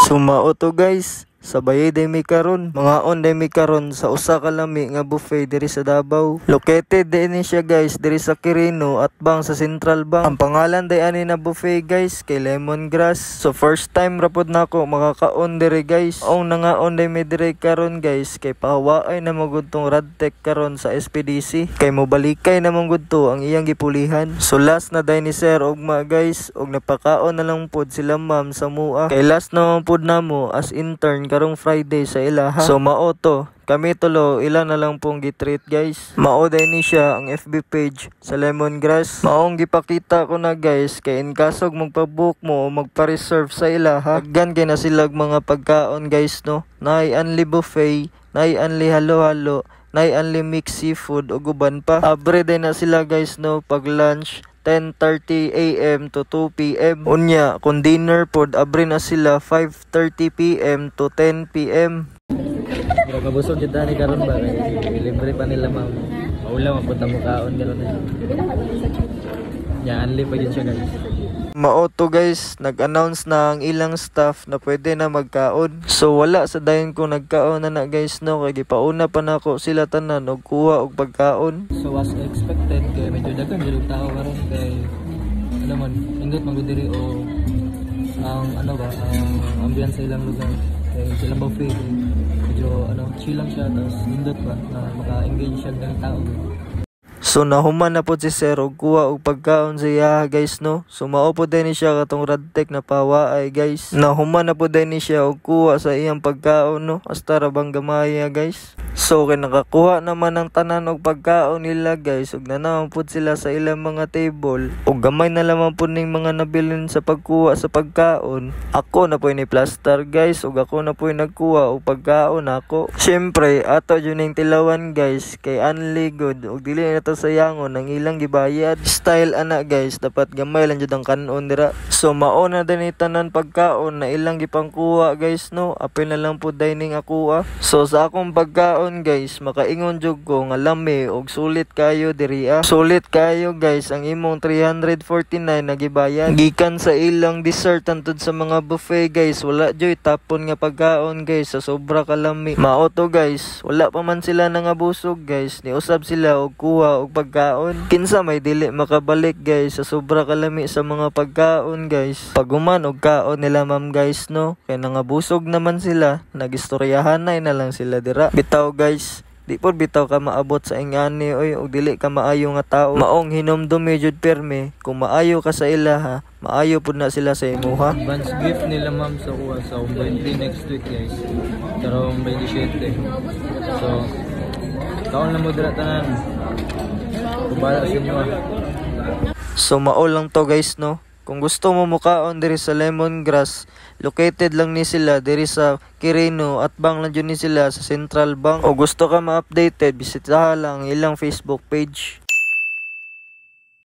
Sumao to guys, sabay day mi karon, mga on day mi karon sa usa ka lami nga buffet diri sa Davao. Located din siya guys diri sa Quirino at bang sa Central Bank. Ang pangalan day ani na buffet guys kay Lemongrass. So first time rapod nako makakaon diri guys. Ang nangaon day mi diri karon guys kay pahawaay na magud tong Radtech karon sa SPDC. Kay mobalikay na magud to ang iyang gipulihan. So last na day ni sir ugma guys, og napakaon na lang pod sila ma'am sa mua. Kay last naman pod namo as intern karong Friday sa ilaha. So mao to, kami tulo ilan na lang pong gitreat guys. Mao day ni siya ang FB page sa Lemongrass. Maong gipakita ko na guys kay in kasog magpa-book mo o magpa-reserve sa ilaha, gan kay na silag mga pagkaon guys no. Nay unli buffet, nay unli halo-halo, nay unli mixed seafood o guban pa. Abre day na sila guys no pag lunch 10:30 AM to 2 PM. Unya, kung dinner pod, abri na sila 5:30 PM to 10 PM. Kabusog jud ani karon ba kay libre pa nila ma'am. Maula mapunta mo kaon karon na. Yan libre pa gyud siya guys. Mao to guys, nag-announce na ang ilang staff na pwede na magkaon. So wala sa dayon ko nagkaon na guys no, kay gipauna pa nako sila tanan og kuha og pagkaon. So as expected kay medyo daghan jud tao karon kay ano man indot magudiri o ang ano ba ang ambiance sa ilang lugar kay sila buffet medyo chill lang siya tapos indot ba na maka-engage siya ng tao. So nahuman na po si sir og kuha og pagkaon sa iya guys no. So mao po din ni siya katong Radtech na pawaay guys. Nahuman na po din ni siya og kuha sa iyang pagkaon no. Hasta ra bang gamaya guys. So kay nakakuha naman ang tanan og pagkaon nila guys ug nanaon po sila sa ilang mga table. Ug gamay na lamang po ning mga nabilin sa pagkuha sa pagkaon. Ako na po ni plaster guys ug ako na po nagkuha og pagkaon ako. Syempre ato jud ning tilawan guys kay unli good ug dili na to sayangon ang ilang gibayad. Style ana guys, dapat gamay lang jud ang kanon dira. So mao na din tanan pagkaon na ilang gipangkuha guys no. Apil na lang po dining ako. So sa akong pagkaon guys, makaingon jud ko nga lami og sulit kayo diri Sulit kayo guys ang imong 349 na gibayad. Gikan sa ilang dessert antud sa mga buffet guys, wala joy tapon nga pagkaon guys sa sobra kalami. Mao to guys, wala pa man sila nangabusog guys, niusab sila og kuha og pagkaon. Kinsa may dili makabalik guys sa sobra kalami sa mga pagkaon guys. Paguman og kaon nila ma'am guys no. Kay nangabusog naman sila, nagistoryahan na lang sila dira. Bitaw guys, di pod bitaw ka maabot sa ingani oy og dili ka maayo nga tao. Maong hinomdumi jud perme kung maayo ka sa ilaha, maayo pud na sila sa imuha. Advance gift nila ma'am sa kuha sa birthday next week guys. Karong 27. So kaon na mo dira tanan. So mao lang to guys no. Kung gusto mo mukaon diri sa Lemongrass, located lang ni sila diri sa Quirino at bang lang jud ni sila sa Central Bank. O gusto ka ma-updated, bisitahan lang ilang Facebook page.